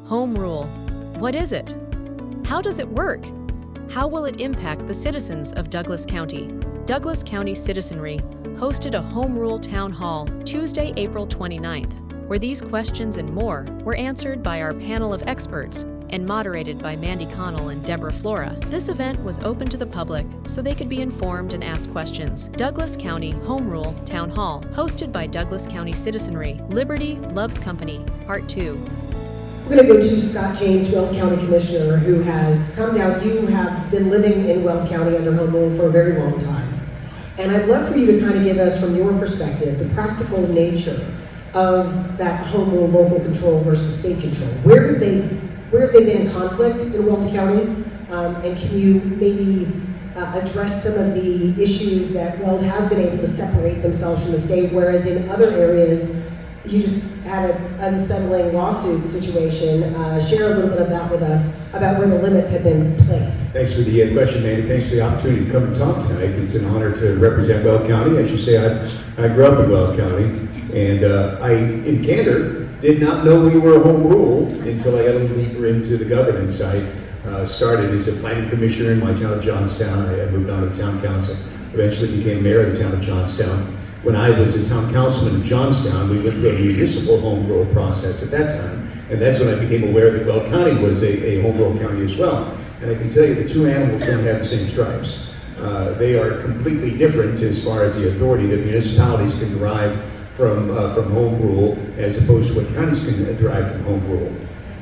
Home rule. What is it? How does it work? How will it impact the citizens of Douglas County? Douglas County Citizenry hosted a home rule town hall Tuesday, April 29th, where these questions and more were answered by our panel of experts and moderated by Mandy, Connell, and Deborah, Flora. This event was open to the public so they could be informed and ask questions. Douglas County Home Rule Town Hall, hosted by Douglas County Citizenry. Liberty Loves Company, Part 2. We're going to go to Scott James, Weld County Commissioner, who has come down. You have been living in Weld County under home rule for a very long time. And I'd love for you to kind of give us, from your perspective, the practical nature of that home rule local control versus state control. Where have they been in conflict in Weld County? And can you maybe address some of the issues that Weld has been able to separate themselves from the state, whereas in other areas, you just had an unsettling lawsuit situation. Share a little bit of that with us about where the limits have been placed. Thanks for the question, Mandy. Thanks for the opportunity to come and talk tonight. It's an honor to represent Weld County. As you say, I grew up in Weld County, and I, in candor, did not know we were a home rule until I got a little deeper into the governance. I started as a planning commissioner in my town of Johnstown. I moved on to the town council, eventually became mayor of the town of Johnstown. When I was a town councilman in Johnstown, we went through a municipal home rule process at that time, and that's when I became aware that Weld County was a home rule county as well. And I can tell you the two animals don't have the same stripes. They are completely different as far as the authority that municipalities can derive from home rule as opposed to what counties can derive from home rule.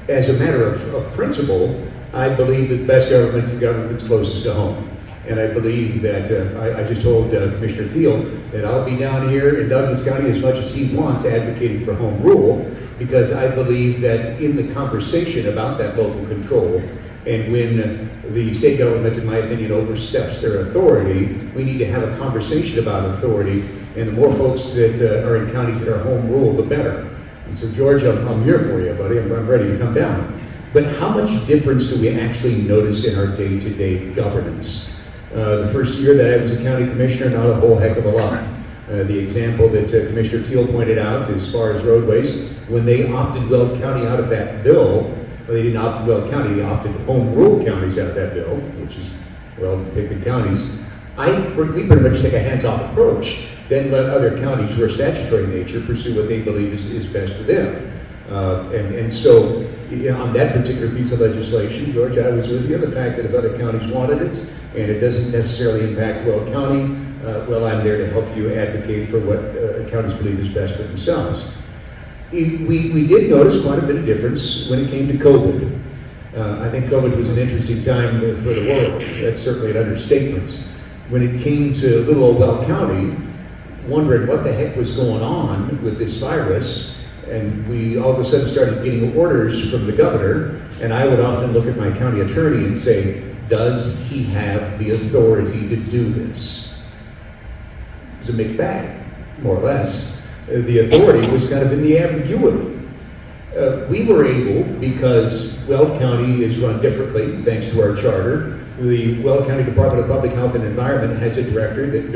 As a matter of principle, I believe that the best government is the government that's closest to home. And I believe that, I just told Commissioner Teal that I'll be down here in Douglas County as much as he wants advocating for home rule, because I believe that in the conversation about that local control, and when the state government, in my opinion, oversteps their authority, we need to have a conversation about authority, and the more folks that are in counties that are home rule, the better. And so, George, I'm here for you, buddy. I'm ready to come down. But how much difference do we actually notice in our day-to-day governance? The first year that I was a county commissioner, not a whole heck of a lot. The example that Commissioner Teal pointed out as far as roadways, when they opted Weld County out of that bill, well, they didn't opt Weld County, they opted home rule counties out of that bill, which is, well, big counties. We pretty much take a hands-off approach, then let other counties who are statutory in nature pursue what they believe is best for them. And so, on that particular piece of legislation, George, I was with you. The fact that if other counties wanted it, and it doesn't necessarily impact Weld County, well, I'm there to help you advocate for what counties believe is best for themselves. We did notice quite a bit of difference when it came to COVID. I think COVID was an interesting time for the world. That's certainly an understatement. When it came to little old Weld County, wondering what the heck was going on with this virus, and we all of a sudden started getting orders from the governor, and I would often look at my county attorney and say, does he have the authority to do this? It was a mixed bag, more or less. The authority was kind of in the ambiguity. We were able, because Weld County is run differently, thanks to our charter. The Weld County Department of Public Health and Environment has a director that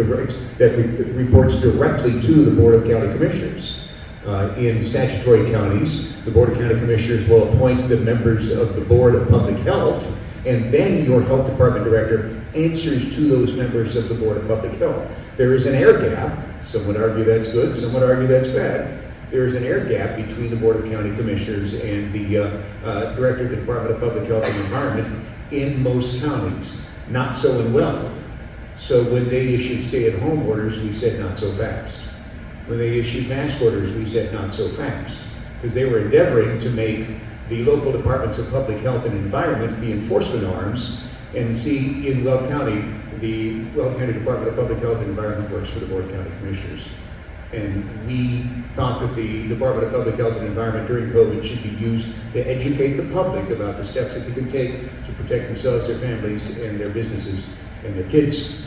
reports directly to the Board of County Commissioners. In statutory counties, the Board of County Commissioners will appoint the members of the Board of Public Health, and then your health department director answers to those members of the Board of Public Health. There is an air gap. Some would argue that's good, some would argue that's bad. There is an air gap between the Board of County Commissioners and the Director of the Department of Public Health and Environment in most counties. Not so in Weld. So when they issued stay-at-home orders, we said not so fast. When they issued mask orders, we said not so fast, because they were endeavoring to make the local departments of public health and environment the enforcement arms. And see, in Weld County, the Weld County Department of Public Health and Environment works for the Board of County Commissioners. And we thought that the Department of Public Health and Environment during COVID should be used to educate the public about the steps that they can take to protect themselves, their families, and their businesses, and their kids.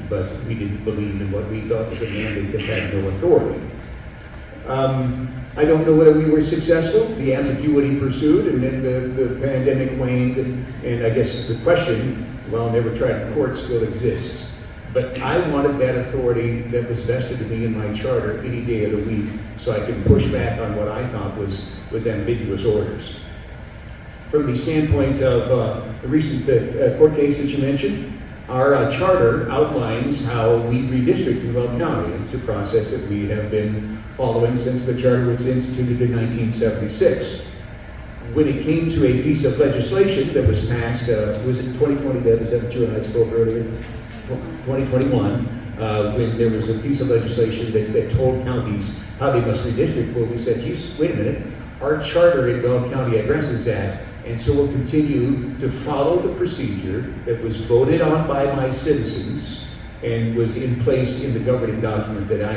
But we didn't believe in what we thought was a mandate that had no authority. I don't know whether we were successful. The ambiguity pursued, and then the pandemic waned, and I guess the question, well, never tried in court, still exists. But I wanted that authority that was vested in me in my charter any day of the week, so I could push back on what I thought was ambiguous orders. from the standpoint of the recent court case that you mentioned, our charter outlines how we redistrict in Weld County. It's a process that we have been following since the charter was instituted in 1976. When it came to a piece of legislation that was passed, was it 2020, Deb? Is that what you and I spoke earlier? 2021, when there was a piece of legislation that told counties how they must redistrict. Well, we said, geez, wait a minute, our charter in Weld County addresses that, and so we'll continue to follow the procedure that was voted on by my citizens and was in place in the governing document that I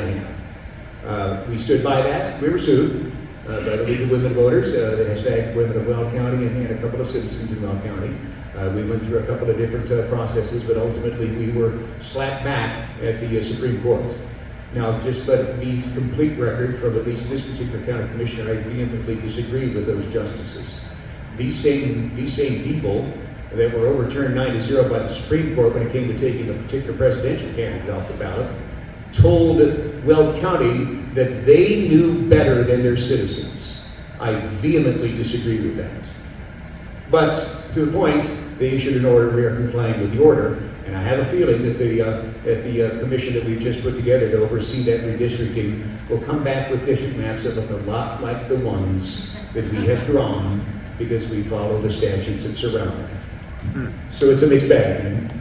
have. We stood by that. We were sued by the League of Women Voters, the Hispanic Women of Weld County, and a couple of citizens in Weld County. We went through a couple of different processes, but ultimately we were slapped back at the Supreme Court. Now, just let it be complete record from at least this particular county commissioner, I vehemently disagree with those justices. These same people that were overturned 9-0 by the Supreme Court when it came to taking a particular presidential candidate off the ballot, told Weld County that they knew better than their citizens. I vehemently disagree with that. But to the point, they issued an order, we are complying with the order, and I have a feeling that the commission that we've just put together to oversee that redistricting will come back with district maps that look a lot like the ones that we have drawn because we follow the statutes that surround that. So it's a mixed bag.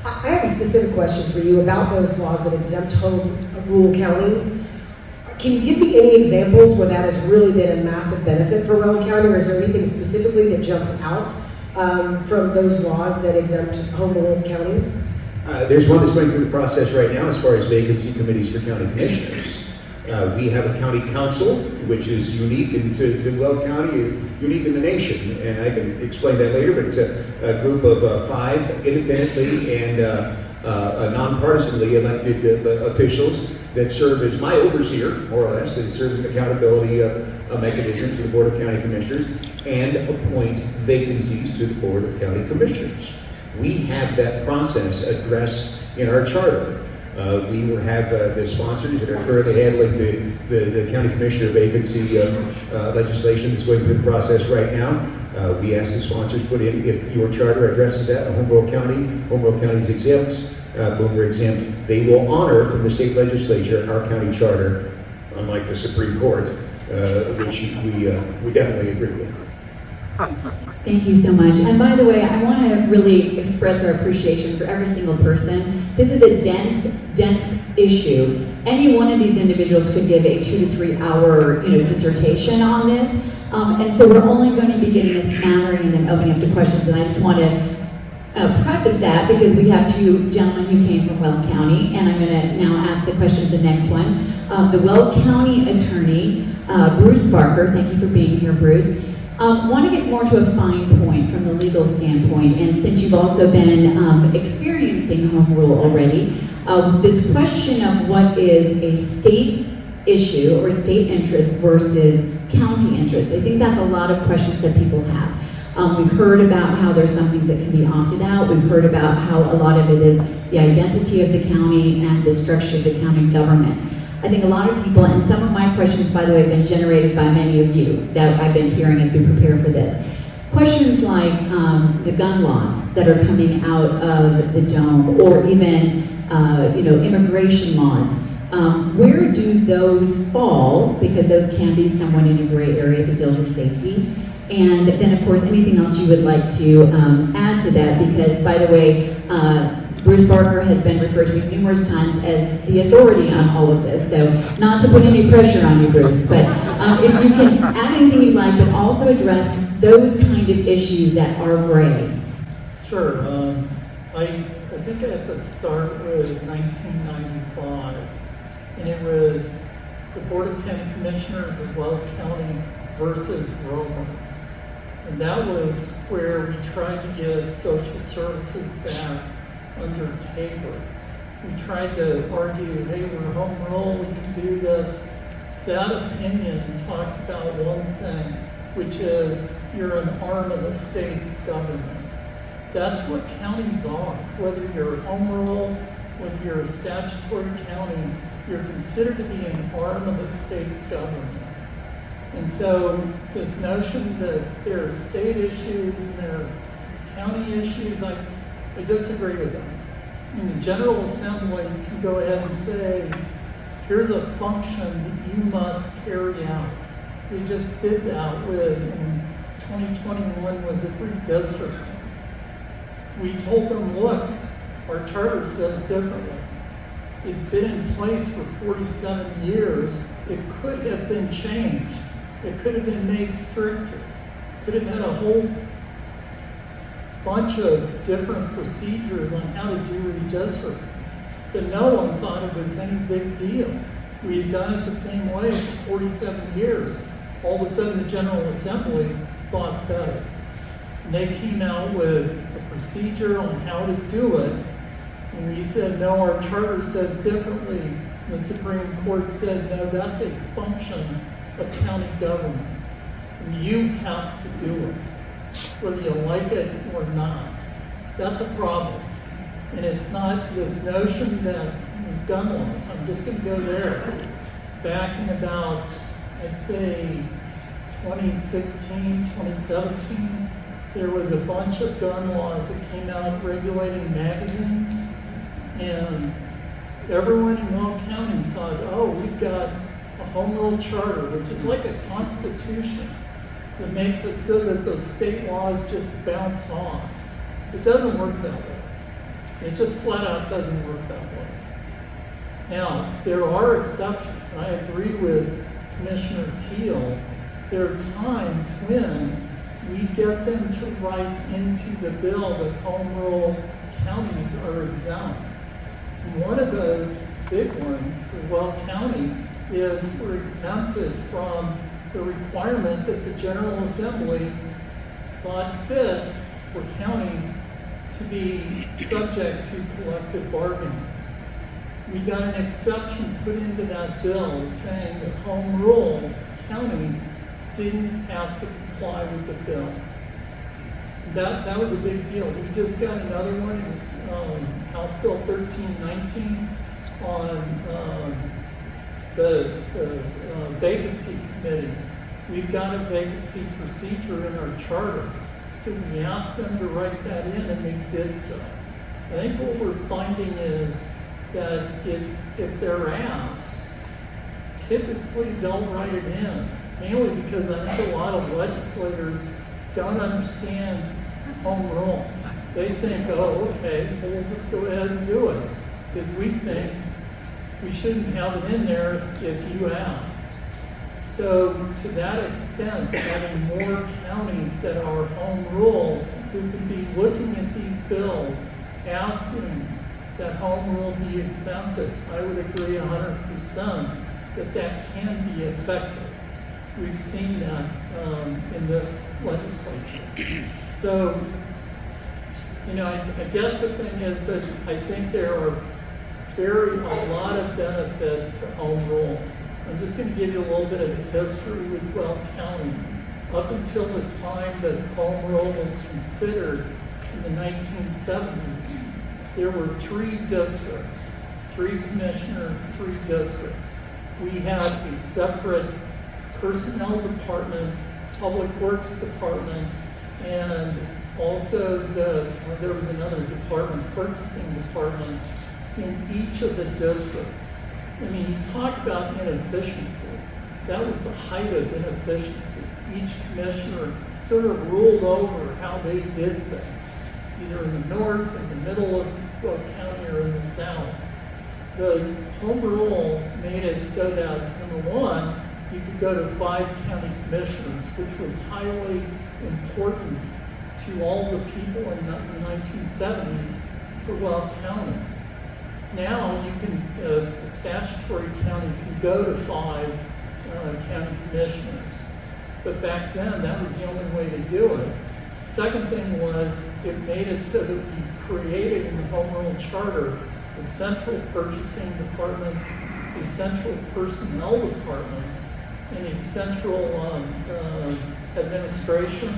I have a specific question for you about those laws that exempt home rule counties. Can you give me any examples where that has really been a massive benefit for Weld County, or is there anything specifically that jumps out from those laws that exempt home rule counties? There's one that's going through the process right now as far as vacancy committees for county commissioners. We have a county council, which is unique to Weld County, unique in the nation, and I can explain that later, but it's a group of 5 independently and nonpartisanly elected officials that serve as my overseer, more or less, and serves as an accountability mechanism to the Board of County Commissioners and appoint vacancies to the Board of County Commissioners. We have that process addressed in our charter. We will have the sponsors that are currently handling the county commissioner vacancy legislation that's going through the process right now. We ask the sponsors put in, if your charter addresses that, home rule county is exempt. When we're exempt, they will honor from the state legislature our county charter, unlike the Supreme Court, which we definitely agree with. Thank you so much. And by the way, I want to really express our appreciation for every single person. This is a dense issue. Any one of these individuals could give a 2 to 3 hour, dissertation on this. And so we're only going to be getting a smattering and then opening up to questions. And I just want to preface that because we have 2 gentlemen who came from Weld County, and I'm going to now ask the question of the next one. The Weld County attorney, Pruehs Barker, thank you for being here, Pruehs. Want to get more to a fine point from the legal standpoint, and since you've also been experiencing home rule already, this question of what is a state issue or state interest versus county interest, I think that's a lot of questions that people have. We've heard about how there's some things that can be opted out. We've heard about how a lot of it is the identity of the county and the structure of the county government. I think a lot of people, and some of my questions, by the way, have been generated by many of you that I've been hearing as we prepare for this. Questions like the gun laws that are coming out of the dome, or even immigration laws. Where do those fall? Because those can be somewhat in a gray area if it deals with safety. And then, of course, anything else you would like to add to that? Because, by the way, Pruehs Barker has been referred to numerous times as the authority on all of this. So, not to put any pressure on you, Pruehs, but if you can add anything you'd like, but also address those kind of issues that are gray. Sure. I think at the start was 1995, and it was the Board of County Commissioners of Weld County versus Roma. And that was where we tried to give social services back under Tabor. We tried to argue, hey, we're home rule, we can do this. That opinion talks about one thing, which is you're an arm of the state government. That's what counties are. Whether you're home rule, whether you're a statutory county, you're considered to be an arm of the state government. And so this notion that there are state issues and there are county issues, I disagree with that. In the General Assembly, you can go ahead and say, here's a function that you must carry out. We just did that in 2021 with the redistricting. We told them, look, our charter says differently. It's been in place for 47 years. It could have been changed. It could have been made stricter. Could have had a whole bunch of different procedures on how to do redistricting. But no one thought it was any big deal. We had done it the same way for 47 years. All of a sudden, the General Assembly thought better. And they came out with a procedure on how to do it. And we said, no, our charter says differently. And the Supreme Court said, no, that's a function of county government. And you have to do it, whether you like it or not. That's a problem. And it's not this notion that gun laws, I'm just going to go there. Back in about, I'd say, 2016, 2017, there was a bunch of gun laws that came out regulating magazines. And everyone in Weld County thought, oh, we've got a home rule charter, which is like a constitution that makes it so that those state laws just bounce off. It doesn't work that way. It just flat out doesn't work that way. Now, there are exceptions, and I agree with Commissioner Teal. There are times when we get them to write into the bill that home rule counties are exempt. And one of those big ones for Weld County is we're exempted from the requirement that the General Assembly thought fit for counties to be subject to collective bargaining. We got an exception put into that bill saying that home rule counties didn't have to comply with the bill. That was a big deal. We just got another one. It was House Bill 1319 on the vacancy committee. We've got a vacancy procedure in our charter. So we asked them to write that in, and they did so. I think what we're finding is that if they're asked, typically they'll write it in, mainly because I think a lot of legislators don't understand home rule. They think, oh, okay, well, we'll just go ahead and do it, because we think we shouldn't have it in there if you ask. So to that extent, having more counties that are home rule who can be looking at these bills, asking that home rule be exempted, I would agree 100% that can be effective. We've seen that in this legislature. So, I guess the thing is that I think there are a lot of benefits to home rule. I'm just going to give you a little bit of history with Weld County. Up until the time that home rule was considered in the 1970s, there were 3 districts, 3 commissioners, 3 districts. We had a separate personnel department, public works department, and also there was another department, purchasing departments in each of the districts. I mean, you talk about inefficiency. That was the height of inefficiency. Each commissioner sort of ruled over how they did things, either in the north, in the middle of Weld County, or in the south. The home rule made it so that, number one, you could go to 5 county commissioners, which was highly important to all the people in the 1970s for Weld County. Now you can, a statutory county can go to 5 county commissioners. But back then, that was the only way to do it. Second thing was, it made it so that we created in the home rule charter the central purchasing department, the central personnel department, and a central administration.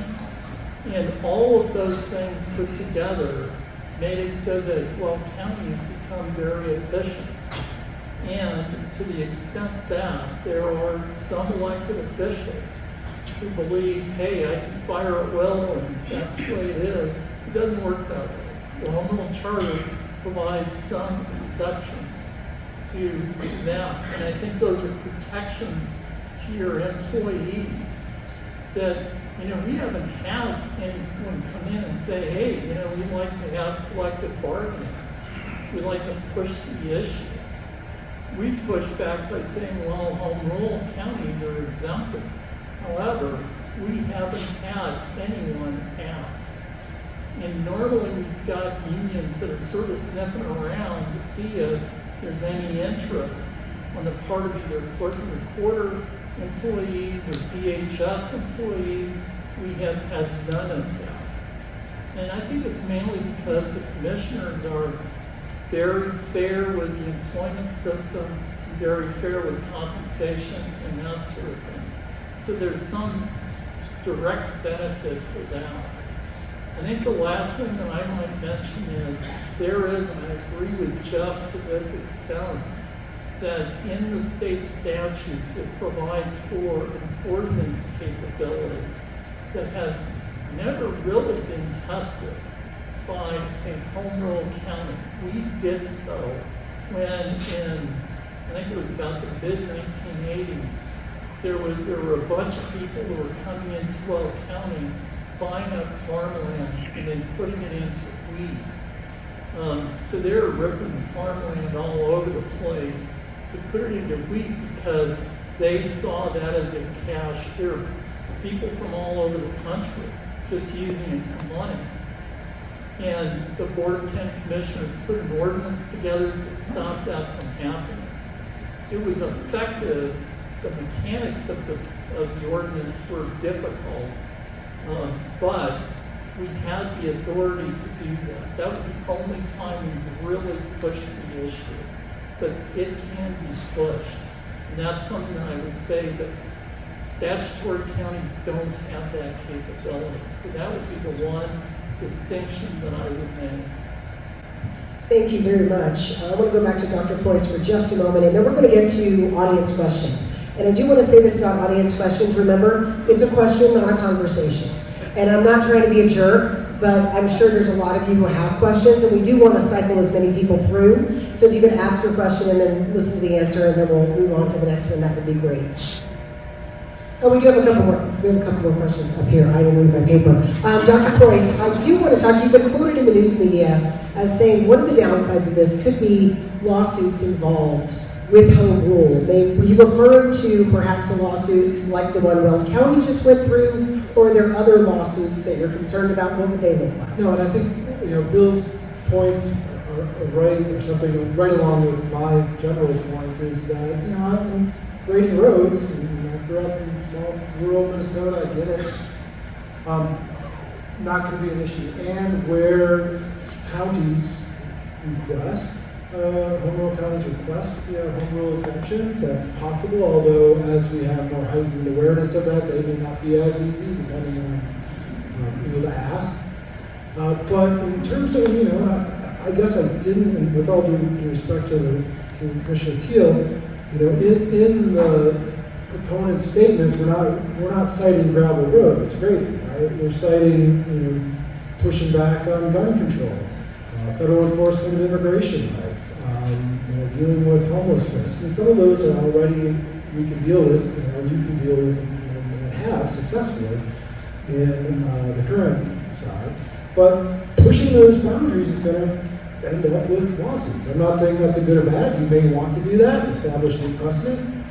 And all of those things put together made it so that Weld County has become very efficient. And to the extent that there are some elected officials who believe, hey, I can fire at will and that's the way it is, it doesn't work that way. The Home Rule Charter provides some exceptions to that. And I think those are protections to your employees that, you know, we haven't had anyone come in and say, hey, you know, we'd like to have collective bargaining. We'd like to push the issue. We push back by saying, well, home rule counties are exempted. However, we haven't had anyone ask. And normally we've got unions that are sort of sniffing around to see if there's any interest on the part of either clerk and recorder employees or DHS employees. We have had none of that. And I think it's mainly because the commissioners are very fair with the employment system, very fair with compensation and that sort of thing. So there's some direct benefit for that. I think the last thing that I might mention is there is, and I agree with Jeff to this extent, that in the state statutes it provides for an ordinance capability that has never really been tested by a home rule county. We did so when in, I think it was about the mid-1980s, there were a bunch of people who were coming into Weld County, buying up farmland and then putting it into wheat. So they were ripping farmland all over the place to put it into wheat because they saw that as a cash. There were people from all over the country just using it for money. And the Board of County Commissioners put an ordinance together to stop that from happening. It was effective. The mechanics of the ordinance were difficult, but we had the authority to do that. That was the only time we really pushed the issue. But it can be pushed. And that's something that I would say that statutory counties don't have that capability. So that would be the one distinction that I would make. Thank you very much. I want to go back to Dr. Pruehs for just a moment, and then we're going to get to audience questions. And I do want to say this about audience questions. Remember, it's a question, not a conversation. And I'm not trying to be a jerk, but I'm sure there's a lot of you who have questions, and we do want to cycle as many people through. So if you could ask your question and then listen to the answer, and then we'll move on to the next one, that would be great. Oh, we do have a couple more. We have a couple more questions up here. I didn't read my paper. Dr. Pruehs, I do want to talk. You've been quoted in the news media as saying one of the downsides of this could be lawsuits involved with home rule. Were you referring to perhaps a lawsuit like the one Weld County just went through, or are there other lawsuits that you're concerned about? What would they look like? No, and I think Bill's points are right, or something right along with my general point is that I'm grading roads. And I grew up in small rural Minnesota. I get it. Not going to be an issue. And where counties request, home rule counties request home rule exemptions, that's possible, although as we have more heightened awareness of that, they may not be as easy depending on the ask. But in terms of, I guess I didn't, and with all due respect to Commissioner Teal, in the proponent statements, we're not citing gravel roads, grading, right? We're citing, pushing back on gun control, federal enforcement of immigration rights, dealing with homelessness, and some of those are already we can deal with, or you can deal with, and have successfully in the current side. But pushing those boundaries is going to end up with lawsuits. I'm not saying that's a good or bad. You may want to do that, establish new precedent.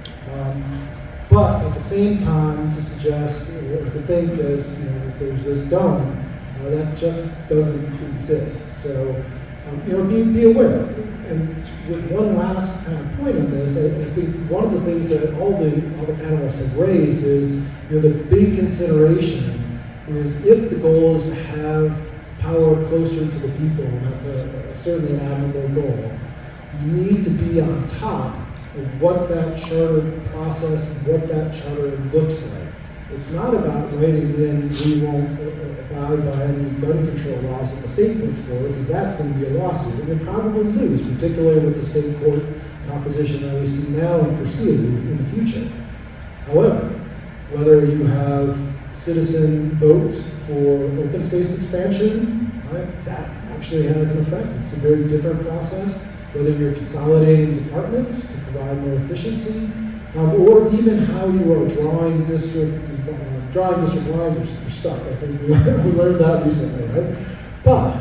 But at the same time, to suggest or to think as that there's this dome, that just doesn't exist. So be aware. And with one last kind of point on this, I think one of the things that all the panelists have raised is the big consideration is if the goal is to have power closer to the people, and that's certainly an admirable goal, you need to be on top of what that charter process and what that charter looks like. It's not about writing in, we won't abide by any gun control laws that the state puts forward, because that's going to be a lawsuit, and they probably lose, particularly with the state court composition that we see now and foreseeable in the future. However, whether you have citizen votes for open space expansion, right, that actually has an effect. It's a very different process. Whether you're consolidating departments to provide more efficiency, or even how you are drawing district lines are stuck. I think we learned that recently, right? But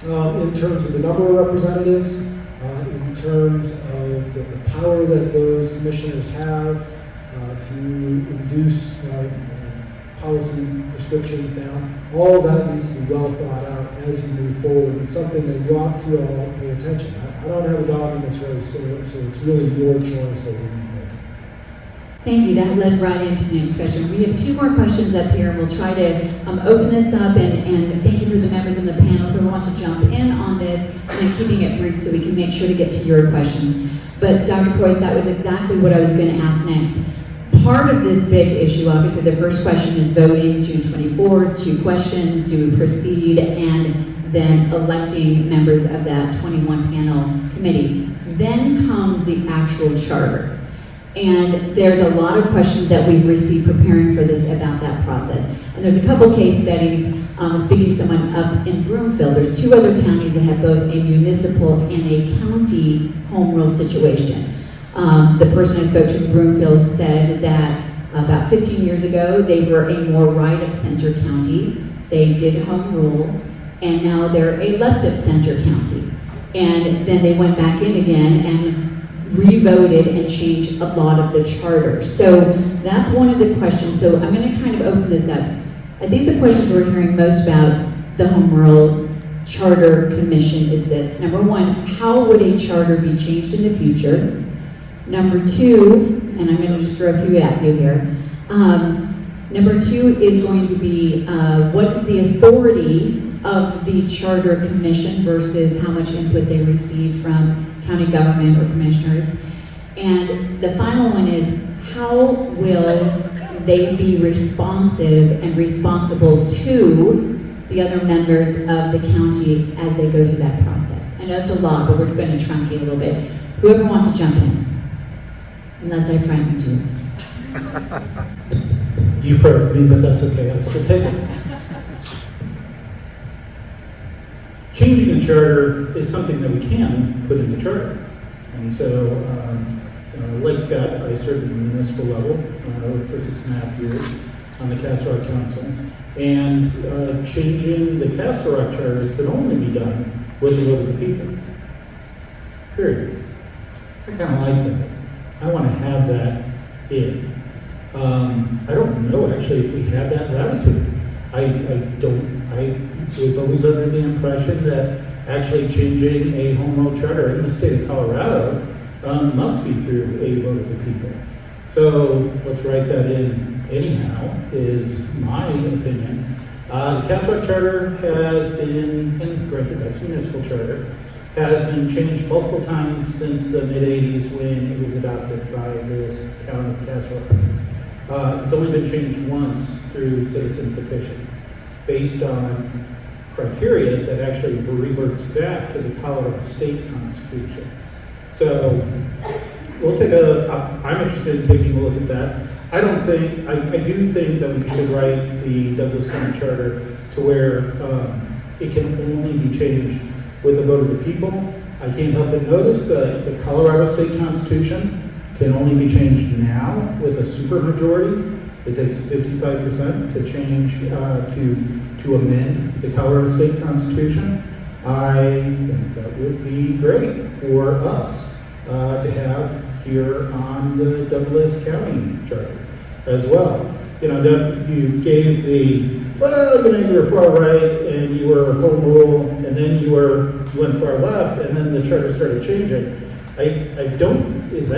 in terms of the number of representatives, in terms of the power that those commissioners have to induce policy prescriptions down, all that needs to be well thought out as you move forward. It's something that you ought to all pay attention. I don't have a dog in this race, so it's really your choice that we can make. Thank you. That led right into the next question. We have 2 more questions up here, and we'll try to open this up. And thank you for the members on the panel who wants to jump in on this, and keeping it brief so we can make sure to get to your questions. But Dr. Pruehs, that was exactly what I was going to ask next. Part of this big issue, obviously, the first question is voting, June 24, 2 questions, do we proceed, and then electing members of that 21-panel committee. Then comes the actual charter. And there's a lot of questions that we've received preparing for this about that process. And there's a couple case studies. Speaking to someone up in Broomfield, there's 2 other counties that have both a municipal and a county home rule situation. The person I spoke to in Broomfield said that about 15 years ago, they were a more right-of-center county. They did home rule, and now they're a left-of-center county. And then they went back in again and re-voted and changed a lot of the charter. So that's one of the questions. So I'm going to kind of open this up. I think the questions we're hearing most about the Home Rule Charter Commission is this. Number 1, how would a charter be changed in the future? Number 2, and I'm going to just throw a few at you here. Number 2 is going to be what is the authority of the Charter Commission versus how much input they receive from county government or commissioners. And the final one is, how will they be responsive and responsible to the other members of the county as they go through that process? I know it's a lot, but we're going to truncate a little bit. Whoever wants to jump in, unless I frightened you. You frightened me, but that's okay. I'll still take it. Changing the charter is something that we can put in the charter. And so, like Scott, I served at the municipal level for 6.5 years on the Castle Rock Council. And changing the Castle Rock charter could only be done with the vote of the people. Period. I kind of like that. I want to have that in. I don't know actually if we have that latitude. I was always under the impression that actually changing a home rule charter in the state of Colorado must be through a vote of the people. So let's write that in anyhow, is my opinion. The Castle Rock Charter has been, and granted that's municipal charter, has been changed multiple times since the mid-'80s when it was adopted by this town of Castle Rock. It's only been changed once through citizen petition, based on criteria that actually reverts back to the Colorado State Constitution. So we'll take I'm interested in taking a look at that. I do think that we should write the Douglas County Charter to where it can only be changed with a vote of the people. I can't help but notice that the Colorado State Constitution can only be changed now with a supermajority. It takes 55% to change, to amend the Colorado State Constitution. I think that would be great for us to have here on the Douglas County Charter as well. You know, you gave the, well, you know, you were far right and you were home rule, and then you went far left, and then the charter started changing. I don't think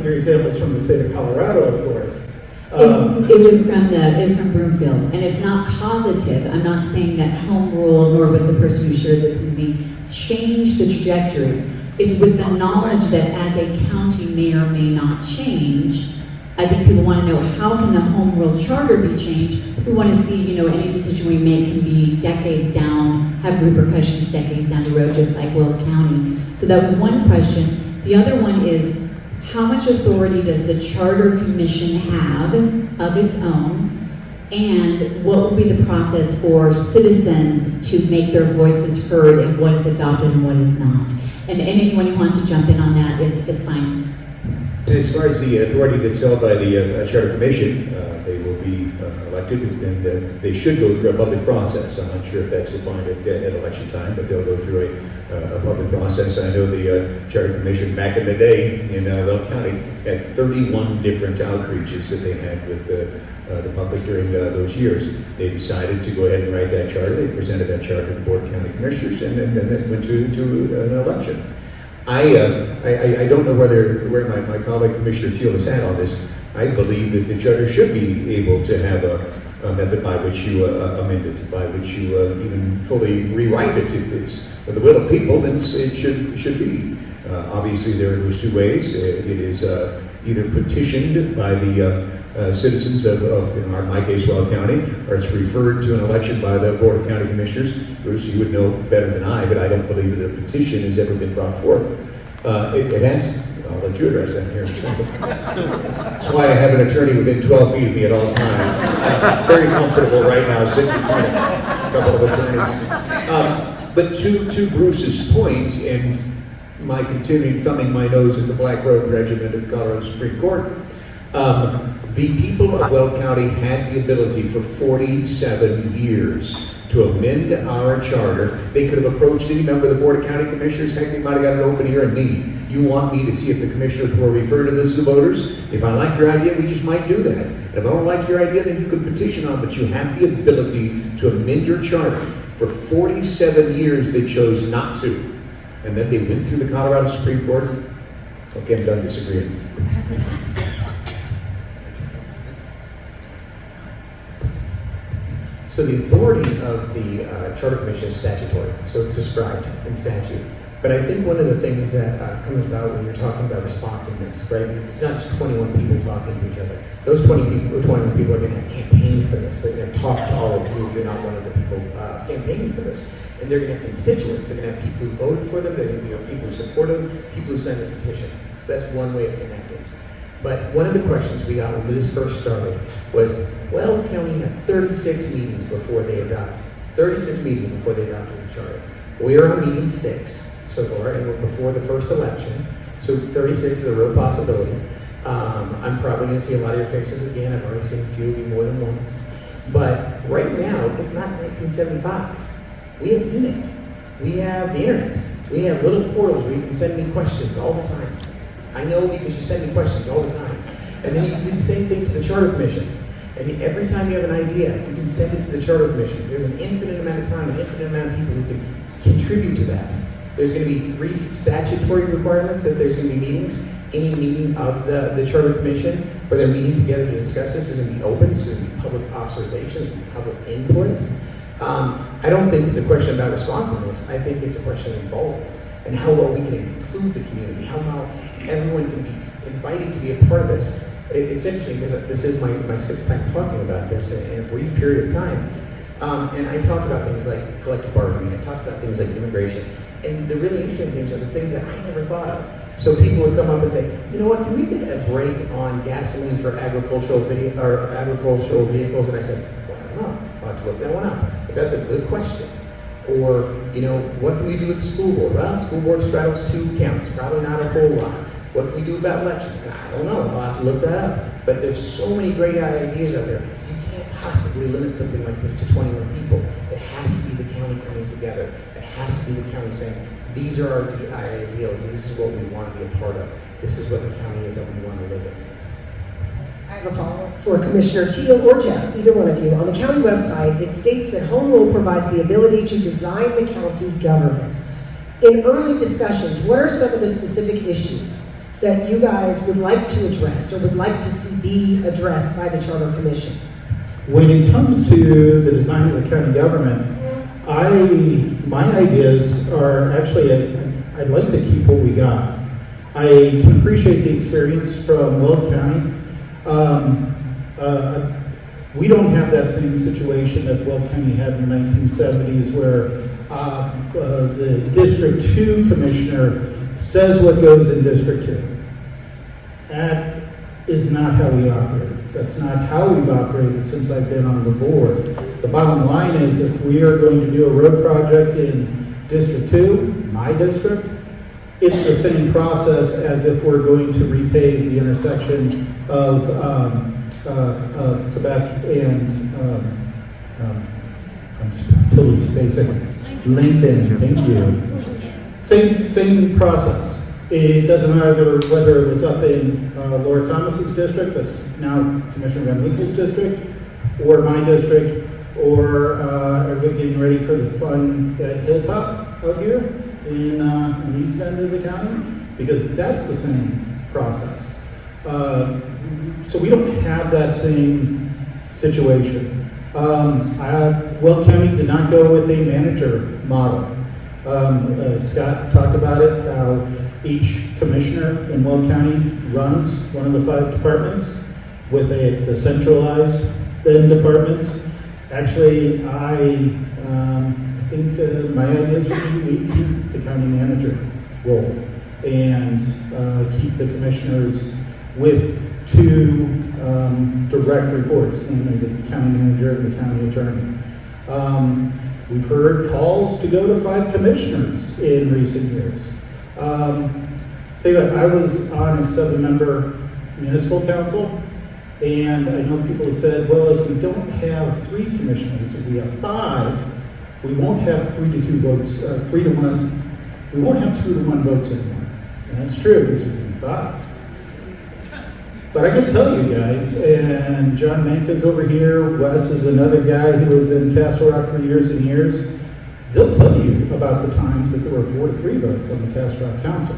your example is from the state of Colorado, of course. It was from Broomfield, and it's not causative. I'm not saying that home rule, nor was the person who shared this with me, changed the trajectory. It's with the knowledge that as a county may or may not change. I think people want to know, how can the home rule charter be changed? We want to see, you know, any decision we make can be decades down, have repercussions decades down the road, just like Weld County. So that was one question. The other one is, how much authority does the Charter Commission have of its own? And what will be the process for citizens to make their voices heard and what is adopted and what is not? And anyone who wants to jump in on that is fine. As far as the authority that's held by the Charter Commission, they will be elected, and they should go through a public process. I'm not sure if that's defined at election time, but they'll go through a public process. I know the Charter Commission back in the day in Weld County had 31 different outreaches that they had with the public during those years. They decided to go ahead and write that charter. They presented that charter to the Board of County Commissioners, and then it went to an election. I don't know where my colleague Commissioner Teal has had on this. I believe that the charter should be able to have a method by which you amend it, by which you even fully rewrite it. If it's the will of people, then it should be. Obviously, there are those two ways. It is either petitioned by the citizens of, in my case, Weld County, or it's referred to an election by the Board of County Commissioners. Bruce, you would know better than I, but I don't believe that a petition has ever been brought forth. It has. I'll let you address that here in a second. That's why I have an attorney within 12 feet of me at all times. Very comfortable right now, sitting between a couple of attorneys. But to Bruce's point, and my continuing thumbing my nose at the Black Road Regiment of the Colorado Supreme Court, the people of Weld County had the ability for 47 years to amend our charter. They could have approached any member of the Board of County Commissioners. Heck, they might have got an open ear and meeting. You want me to see if the commissioners will refer to this to the voters? If I like your idea, we just might do that. And if I don't like your idea, then you could petition on, but you have the ability to amend your charter. For 47 years, they chose not to. And then they went through the Colorado Supreme Court. Okay, I'm done disagreeing. So the authority of the Charter Commission is statutory, so it's described in statute. But I think one of the things that comes about when you're talking about responsiveness, right, because it's not just 21 people talking to each other. Those 21 people are going to have campaigned for this. They're going to talk to all of you if you're not one of the people campaigning for this. And they're going to have constituents. They're going to have people who voted for them. They're going to be people who support them, people who send a petition. So that's one way of connecting. But one of the questions we got when this first started was, Weld County had 36 meetings before they adopted. 36 meetings before they adopted the charter. We are on meeting 6 so far, and we're before the first election. So 36 is a real possibility. I'm probably going to see a lot of your faces again. I've already seen a few of you more than once. But right now, it's not 1975. We have email. We have the internet. We have little portals where you can send me questions all the time. I know because you send me questions all the time. And then you do the same thing to the Charter Commission. And every time you have an idea, you can send it to the Charter Commission. There's an infinite amount of time, an infinite amount of people who can contribute to that. There's going to be 3 statutory requirements that there's going to be meetings. Any meeting of the Charter Commission where they're meeting together to discuss this is going to be open. It's going to be public observations, public input. I don't think it's a question about responsiveness. I think it's a question of involvement and how well we can include the community, how well everyone can be invited to be a part of this. It's interesting because this is my 6th time talking about this in a brief period of time. And I talk about things like collective bargaining, I talk about things like immigration, and the really interesting things are the things that I never thought of. So people would come up and say, you know what, can we get a break on gasoline for agricultural vehicles? And I said, well, I don't know, I'll have to look that one up. But that's a good question. Or, you know, what can we do with the school board? Well, the school board straddles 2 counties, probably not a whole lot. What can we do about elections? I don't know, I'll have to look that up. But there's so many great ideas out there. You can't possibly limit something like this to 21 people. It has to be the county coming together. It has to be the county saying, these are our ideals, this is what we want to be a part of. This is what the county is that we want to live in. I have a follow-up for Commissioner Teal or Jeff, either one of you. On the county website, it states that home rule provides the ability to design the county government. In early discussions, what are some of the specific issues that you guys would like to address or would like to see be addressed by the Charter Commission? When it comes to the design of the county government, my ideas are actually, I'd like to keep what we got. I can appreciate the experience from Weld County. We don't have that same situation that Weld County had in the 1970s where the District 2 commissioner says what goes in District 2. That is not how we operate. That's not how we've operated since I've been on the board. The bottom line is if we are going to do a road project in District 2, my district, it's the same process as if we're going to repave the intersection of Quebec and I'm totally spacing. Lincoln, thank you. Same process. It doesn't matter whether it was up in Laura Thomas's district, that's now Commissioner Van Winkle's district, or my district, or everybody getting ready for the fun at Hilltop out here in the east end of the county, because that's the same process. So we don't have that same situation. Weld County did not go with a manager model. Scott talked about it, how each commissioner in Weld County runs one of the 5 departments with the centralized departments. Actually, I think my idea is we keep the county manager role and keep the commissioners with 2 direct reports, namely the county manager and the county attorney. We've heard calls to go to 5 commissioners in recent years. I was on a 7-member municipal council, and I know people have said, well, if we don't have 3 commissioners, if we have 5, we won't have 3 to 2 votes, 3 to 1, we won't have 2 to 1 votes anymore. And that's true, because we can 5. But I can tell you guys, and John Manka's over here, Wes is another guy who was in Castle Rock for years and years. They'll tell you about the times that there were 4 to 3 votes on the Castle Rock Council.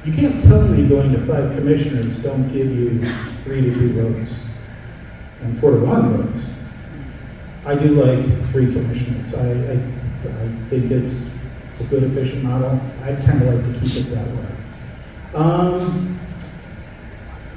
You can't tell me going to 5 commissioners don't give you 3 to 2 votes and 4 to 1 votes. I do like 3 commissioners. I think it's a good, efficient model. I kind of like to keep it that way.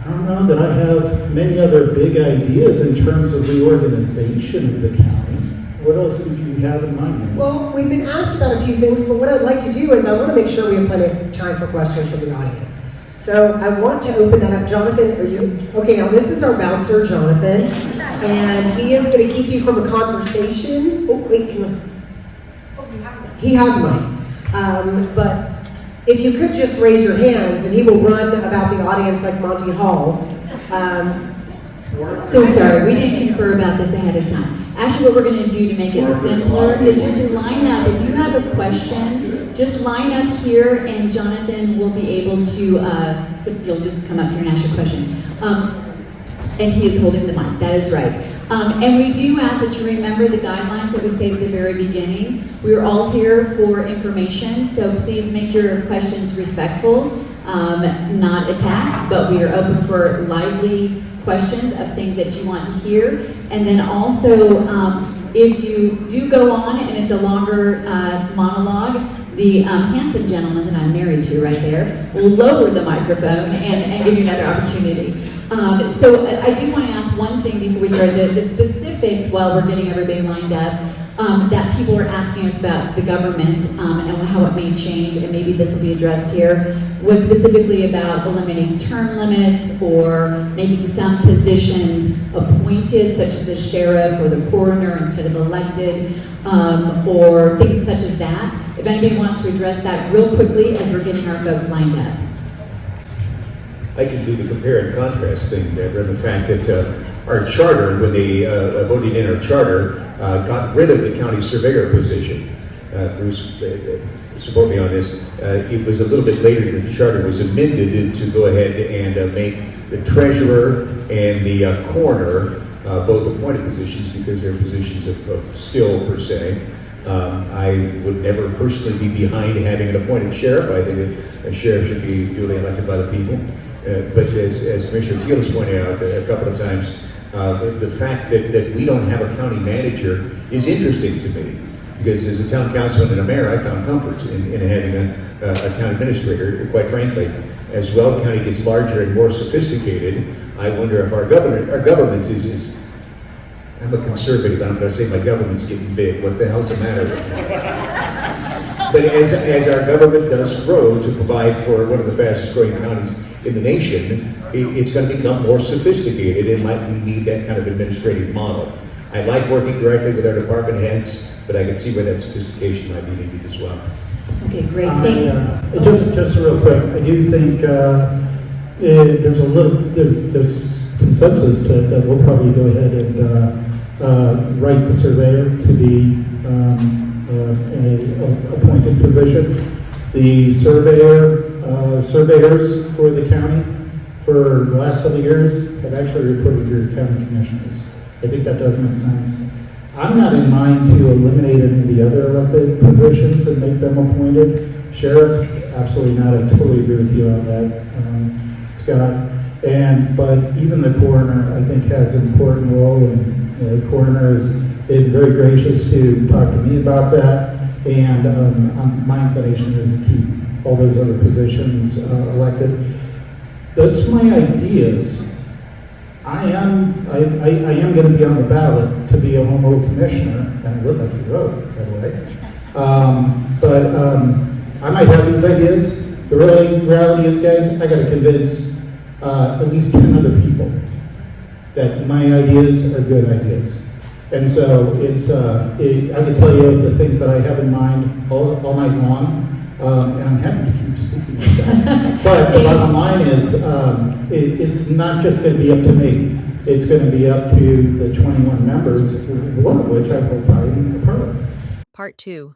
I don't know that I have many other big ideas in terms of reorganization of the county. What else did you have in mind? Well, we've been asked about a few things, but what I'd like to do is I want to make sure we have plenty of time for questions from the audience. So I want to open that up. Jonathan, are you? Okay, now this is our bouncer, Jonathan, and he is going to keep you from a conversation. Oh, wait, hang on. Oh, you have a mic. He has a mic. But if you could just raise your hands, and he will run about the audience like Monty Hall. So sorry, we didn't confer about this ahead of time. Actually, what we're going to do to make it simpler is just to line up. If you have a question, just line up here, and Jonathan will be able to, you'll just come up here and ask your question. And he is holding the mic, that is right. And we do ask that you remember the guidelines that we stated at the very beginning. We are all here for information, so please make your questions respectful, not attacks, but we are open for lively questions of things that you want to hear. And then also, if you do go on and it's a longer monologue, the handsome gentleman that I'm married to right there will lower the microphone and give you another opportunity. So I do want to ask one thing before we start, the specifics while we're getting everybody lined up, that people are asking us about the government and how it may change, and maybe this will be addressed here, was specifically about eliminating term limits or making some positions appointed, such as the sheriff or the coroner instead of elected, or things such as that. If anybody wants to address that real quickly as we're getting our folks lined up. I can do the compare and contrast thing, Deborah, the fact that our charter, when they voted in our charter, got rid of the county surveyor position. Pruehs support me on this. It was a little bit later that the charter was amended to go ahead and make the treasurer and the coroner both appointed positions because they're positions of skill per se. I would never personally be behind having an appointed sheriff. I think a sheriff should be duly elected by the people. But as Commissioner Teal has pointed out a couple of times, the fact that we don't have a county manager is interesting to me. Because as a town councilman and a mayor, I found comfort in having a town administrator. Quite frankly, as Weld County gets larger and more sophisticated, I wonder if our government is I'm a conservative, I'm going to say my government's getting big. What the hell's the matter? But as our government does grow to provide for one of the fastest growing counties in the nation, it's going to become more sophisticated and we need that kind of administrative model. I like working directly with our department heads, but I can see where that sophistication might be needed as well. Okay, great, thanks. Just real quick, I do think there's consensus that we'll probably go ahead and write the surveyor to be an appointed position. The surveyors for the county for the last several years have actually reported to county commissioners. I think that does make sense. I'm not in mind to eliminate any of the other elected positions and make them appointed. Sheriff, absolutely not. I totally agree with you on that, Scott. But even the coroner, I think, has an important role, and the coroner has been very gracious to talk to me about that. And my inclination is to keep all those other positions elected. That's my ideas. I am going to be on the ballot to be a home rule commissioner, and I look like you wrote, by the way. I might have these ideas. The reality is, guys, I got to convince at least 10 other people that my ideas are good ideas. And so I can tell you the things that I have in mind all night long, and I'm happy to keep speaking like that. But the bottom line is, it's not just going to be up to me. It's going to be up to the 21 members, one of which I will probably be a part of. Part 2.